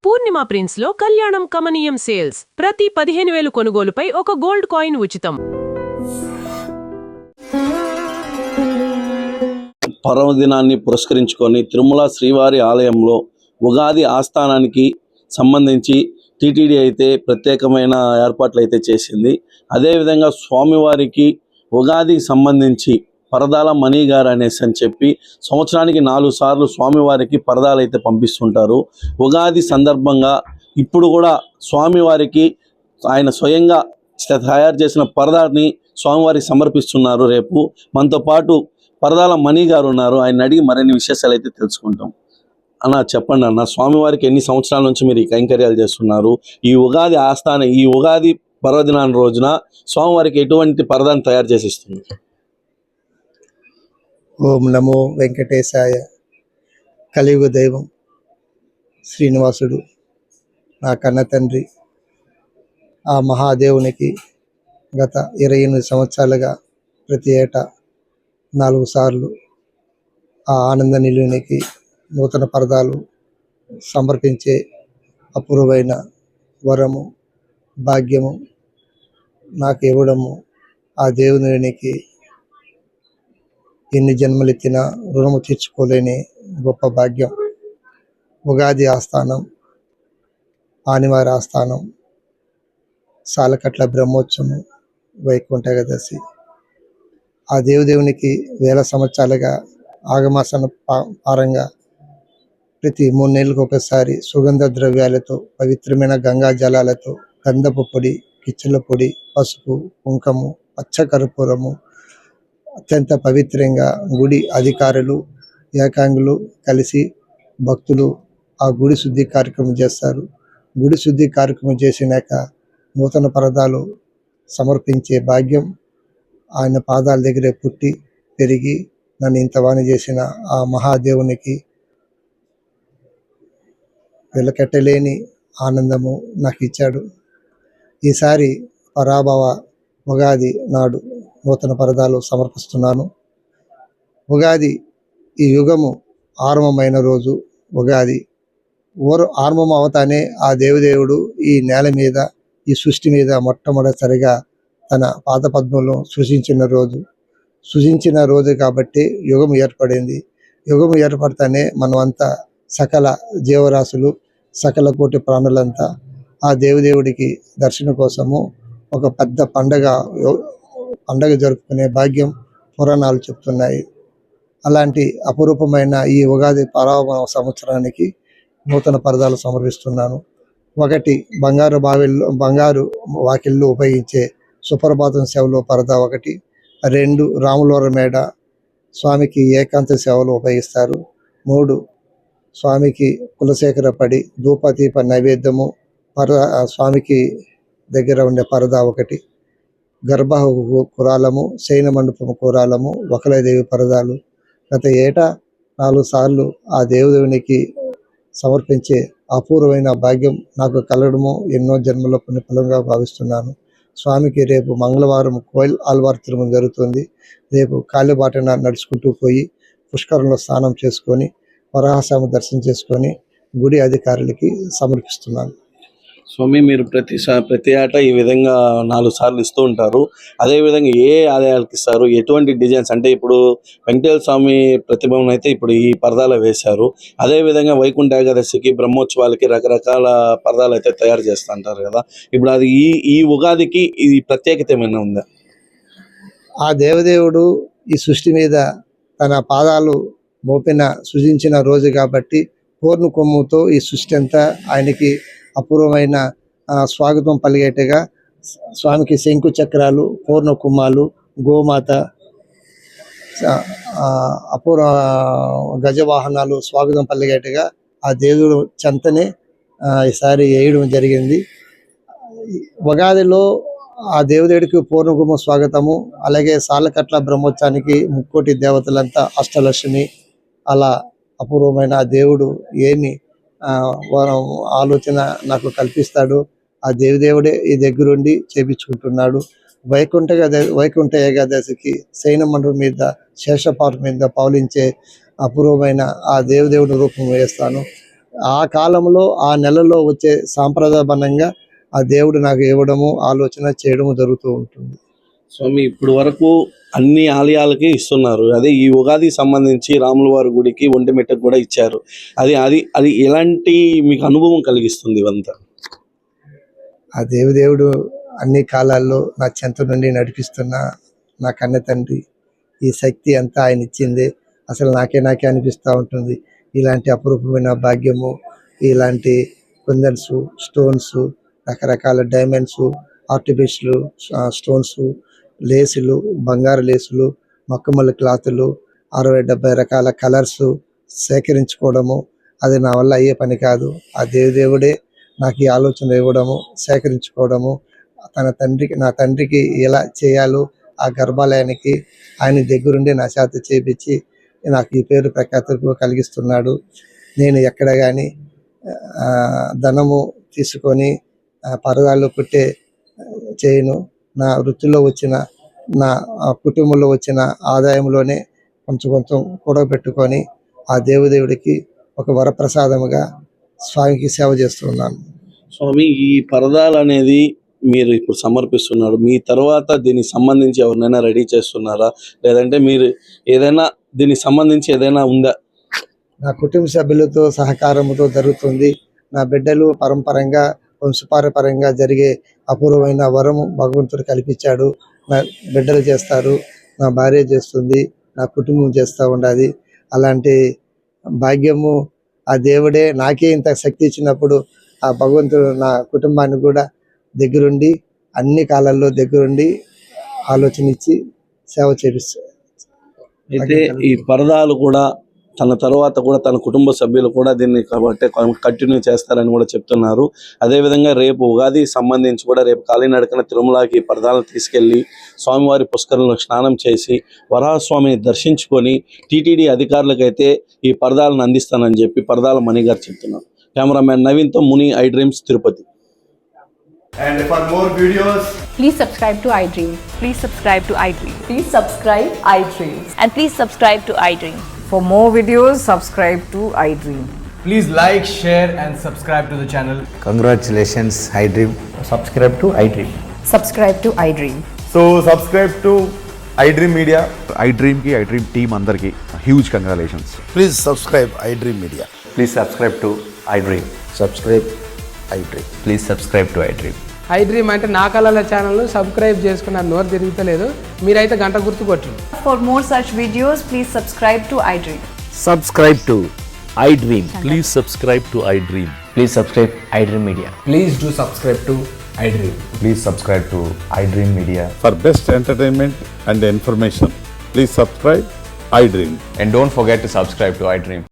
పూర్ణిమ prince లో కళ్యాణం కమనీయం సేల్స్ ప్రతి 15,000 కొనుగోలుపై ఒక గోల్డ్ కాయిన్ ఉచితం. పర్వదినాన్ని పురస్కరించుకొని తిరుమల శ్రీవారి ఆలయంలో ఉగాది ఆస్థానానికి సంబంధించి టీటీడీ అయితే ప్రత్యేకమైన ఏర్పాట్లు అయితే చేసింది. అదేవిధంగా స్వామివారికి ఉగాదికి సంబంధించి పరదాల మణి గారు అనేసి అని చెప్పి సంవత్సరానికి 4 సార్లు స్వామివారికి పరదాలు అయితే పంపిస్తుంటారు. ఉగాది సందర్భంగా ఇప్పుడు కూడా స్వామివారికి ఆయన స్వయంగా తయారు చేసిన పరదాన్ని స్వామివారికి సమర్పిస్తున్నారు. రేపు మనతో పాటు పరదాల మణి గారు ఉన్నారు. ఆయన అడిగి మరిన్ని విశేషాలు అయితే తెలుసుకుంటాం. అన్న చెప్పండి అన్న, స్వామివారికి ఎన్ని సంవత్సరాల నుంచి మీరు ఈ కైంకర్యాలు చేస్తున్నారు? ఈ ఉగాది ఆస్థానం, ఈ ఉగాది పర్వదినాన్ని రోజున స్వామివారికి ఎటువంటి పరదాన్ని తయారు చేసి ఇస్తుంది? ఓం నమో వెంకటేశాయ. కలియుగ దైవం శ్రీనివాసుడు నా కన్న తండ్రి. ఆ మహాదేవునికి గత 28 సంవత్సరాలుగా ప్రతి ఏటా 4 సార్లు ఆ ఆనంద నిలువునికి నూతన పరదాలు సమర్పించే అపూర్వమైన వరము, భాగ్యము నాకు ఇవ్వడము ఆ దేవునికి ఎన్ని జన్మలెత్తినా రుణము తీర్చుకోలేని గొప్ప భాగ్యం. ఉగాది ఆస్థానం, ఆనివారి ఆస్థానం, సాలకట్ల బ్రహ్మోత్సవం, వైకుంఠ ఏకాదశి. ఆ దేవునికి వేల సంవత్సరాలుగా ఆగమాసన పారంగా ప్రతి 3 నెలలకు ఒకసారి సుగంధ ద్రవ్యాలతో, పవిత్రమైన గంగా జలాలతో, గంధపు పొడి, కిచ్చుల పొడి, పసుపు, కుంకము, పచ్చకర్పూరము అత్యంత పవిత్రంగా గుడి అధికారులు, ఏకాంగులు కలిసి భక్తులు ఆ గుడి శుద్ధి కార్యక్రమం చేస్తారు. గుడి శుద్ధి కార్యక్రమం చేసినాక నూతన పరదాలు సమర్పించే భాగ్యం ఆయన పాదాల దగ్గరే పుట్టి పెరిగి నన్ను ఇంతవాణి చేసిన ఆ మహాదేవునికి వెలకట్టలేని ఆనందము నాకు ఇచ్చాడు. ఈసారి పరాభవ ఉగాది నాడు నూతన పరదాలు సమర్పిస్తున్నాను. ఉగాది ఈ యుగము ఆరంభమైన రోజు ఉగాది. ఆరంభం అవతానే ఆ దేవుడు ఈ నేల మీద, ఈ సృష్టి మీద మొట్టమొదటిసారిగా తన పాదపద్మంలో సృజించిన రోజు కాబట్టి యుగం ఏర్పడింది. యుగం ఏర్పడితేనే మనమంతా సకల జీవరాశులు, సకల కోటి ప్రాణులంతా ఆ దేవుడికి దర్శనం కోసము ఒక పెద్ద పండగ జరుపుకునే భాగ్యం పురాణాలు చెప్తున్నాయి. అలాంటి అపురూపమైన ఈ ఉగాది పరాభవ సంవత్సరానికి నూతన పరదాలు సమర్పిస్తున్నాను. 1 బంగారు వాకిళ్ళు ఉపయోగించే సుప్రభాతం సేవలో పరదా 1, 2 రాములవారి మేడ స్వామికి ఏకాంత సేవలు ఉపయోగిస్తారు, 3 స్వామికి కులశేఖర పడి ధూపదీప నైవేద్యము స్వామికి దగ్గర ఉండే పరదా 1, గర్భ కురాలము, శయన మండపము కురాలము, వకలదేవి పరదాలు. గత ఏటా 4 సార్లు ఆ దేవునికి సమర్పించే అపూర్వమైన భాగ్యం నాకు కలగడము ఎన్నో జన్మల పుణ్యఫలంగా భావిస్తున్నాను. స్వామికి రేపు మంగళవారం కోయిల్ ఆల్వార్ తిరుమల జరుగుతుంది. రేపు కాలిబాటన నడుచుకుంటూ పోయి పుష్కరంలో స్నానం చేసుకొని వరాహస్వామి దర్శనం చేసుకొని గుడి అధికారులకి సమర్పిస్తున్నాను. స్వామి, మీరు ప్రతి ఏటా ఈ విధంగా 4 సార్లు ఇస్తూ ఉంటారు. అదేవిధంగా ఏ ఆలయాలకు ఇస్తారు? ఎటువంటి డిజైన్స్? అంటే ఇప్పుడు వెంకటేశ్వర స్వామి ప్రతిభను అయితే ఇప్పుడు ఈ పరదాలు వేశారు. అదేవిధంగా వైకుంఠ ఏకాదశికి, బ్రహ్మోత్సవాలకి రకరకాల పరదాలు అయితే తయారు చేస్తుంటారు కదా. ఇప్పుడు అది ఈ ఉగాదికి ఈ ప్రత్యేకత ఏమైనా ఉందా? ఆ దేవుడు ఈ సృష్టి మీద తన పాదాలు సృజించిన రోజు కాబట్టి పూర్ణ కొమ్ముతో ఈ సృష్టి అంతా ఆయనకి అపూర్వమైన స్వాగతం పలిగేట్టుగా స్వామికి శంకు చక్రాలు, పూర్ణ కుమ్మాలు, గోమాత, అపూర్వ గజవాహనాలు స్వాగతం పలిగేట్టుగా ఆ దేవుడు చెంతనే ఈసారి వేయడం జరిగింది. ఉగాదిలో ఆ దేవుడికి పూర్ణకుమ స్వాగతము. అలాగే సాలకట్ల బ్రహ్మోత్సవానికి 3 దేవతలంతా అష్టలక్ష్మి. అలా అపూర్వమైన ఆ దేవుడు ఏమి ఆలోచన నాకు కల్పిస్తాడు. ఆ దేవుడే ఈ దగ్గరుండి చేపించుకుంటున్నాడు. వైకుంఠ ఏకాదశికి శయన మండపం మీద, శేషపాటు మీద పౌలించే అపూర్వమైన ఆ దేవుడి రూపం వేస్తాను. ఆ కాలంలో ఆ నెలలో వచ్చే సాంప్రదాయబద్ధంగా ఆ దేవుడు నాకు ఇవ్వడము ఆలోచన చేయడము జరుగుతూ ఉంటుంది. స్వామి ఇప్పుడు వరకు అన్ని ఆలయాలకి ఇస్తున్నారు. అదే ఈ ఉగాది సంబంధించి రాముల వారి గుడికి ఒంటిమిట్టకు కూడా ఇచ్చారు. అది అది అది ఎలాంటి మీకు అనుభవం కలిగిస్తుంది ఇవంతా? ఆ దేవుడు అన్ని కాలాల్లో నా చెంత నుండి నడిపిస్తున్న నా కన్న తండ్రి, ఈ శక్తి అంతా ఆయన ఇచ్చిందే. అసలు నాకే అనిపిస్తూ ఉంటుంది, ఇలాంటి అపురూపమైన భాగ్యము, ఇలాంటి కుందన్స్, స్టోన్స్, రకరకాల డైమండ్స్, ఆర్టిఫిషియల్ స్టోన్స్, లేసులు, బంగారు లేసులు, మక్కుమల్లి క్లాతులు, 60-70 రకాల కలర్స్ సేకరించుకోవడము అది నా వల్ల అయ్యే పని కాదు. ఆ దేవుడే నాకు ఈ ఆలోచన ఇవ్వడము, సేకరించుకోవడము, నా తండ్రికి ఎలా చేయాలో ఆ గర్భాలయానికి ఆయన దగ్గరుండి నా చేత చేపించి నాకు ఈ పేరు ప్రఖ్యాతులు కలిగిస్తున్నాడు. నేను ఎక్కడ కానీ ధనము తీసుకొని పరదాలు కుట్టే చేయను. నా వృత్తిలో వచ్చిన, నా కుటుంబంలో వచ్చిన ఆదాయంలోనే కొంచెం కూడబెట్టుకొని ఆ దేవుడికి ఒక వరప్రసాదముగా స్వామికి సేవ చేస్తున్నాను. స్వామి ఈ పరదాలు అనేది మీరు ఇప్పుడు సమర్పిస్తున్నారు. మీ తర్వాత దీనికి సంబంధించి ఎవరినైనా రెడీ చేస్తున్నారా, లేదంటే మీరు ఏదైనా దీనికి సంబంధించి ఏదైనా ఉందా? నా కుటుంబ సభ్యులతో సహకారంతో జరుగుతుంది. నా బిడ్డలు పరంపరంగా వంశపారపరంగా జరిగే అపూర్వమైన వరము భగవంతుడు కల్పించాడు. నా బిడ్డలు చేస్తారు, నా భార్య చేస్తుంది, నా కుటుంబం చేస్తూ ఉండాలి. అలాంటి భాగ్యము ఆ దేవుడే నాకే ఇంత శక్తి ఇచ్చినప్పుడు ఆ భగవంతుడు నా కుటుంబాన్ని కూడా దగ్గరుండి అన్ని కాలాల్లో దగ్గరుండి ఆలోచన ఇచ్చి సేవ చేపిస్తాడు. అయితే ఈ పరదాలు కూడా తన తర్వాత కూడా తన కుటుంబ సభ్యులు కూడా దీన్ని కాబట్టి కంటిన్యూ చేస్తారని కూడా చెప్తున్నారు. అదేవిధంగా రేపు ఉగాది సంబంధించి కూడా రేపు కాలినడకన తిరుమలకి పరదాలను తీసుకెళ్లి స్వామివారి పుష్కరంలో స్నానం చేసి వరాహస్వామిని దర్శించుకొని టీటీడీ అధికారులకైతే ఈ పరదాలను అందిస్తానని చెప్పి పరదాల మణి గారు చెప్తున్నారు. Cameraman నవీన్తో Muni, I dreams, Tirupati. And for more videos, Please subscribe to iDream. Please subscribe to iDream. Please subscribe iDream. And please subscribe to iDream. For more videos, subscribe to iDream. please like, share and subscribe to the channel. Congratulations, iDream. Subscribe to iDream. Subscribe to iDream. So subscribe to iDream Media. iDream की iDream team अंदर की huge congratulations. Please subscribe iDream Media. Please subscribe to iDream. Subscribe iDream. Please subscribe to iDream. iDream అంటే నా కళల channel subscribe చేసుకున్నారు, నోరు తిరుగుతలేదు, మీరైతే గంట గుర్తు కొట్టండి. For more such videos, please subscribe to iDream. Subscribe to iDream. Please subscribe to iDream. Please subscribe iDream Media. Please do subscribe to iDream. Please subscribe to iDream Media. For best entertainment and information, please subscribe iDream. And don't forget to subscribe to iDream.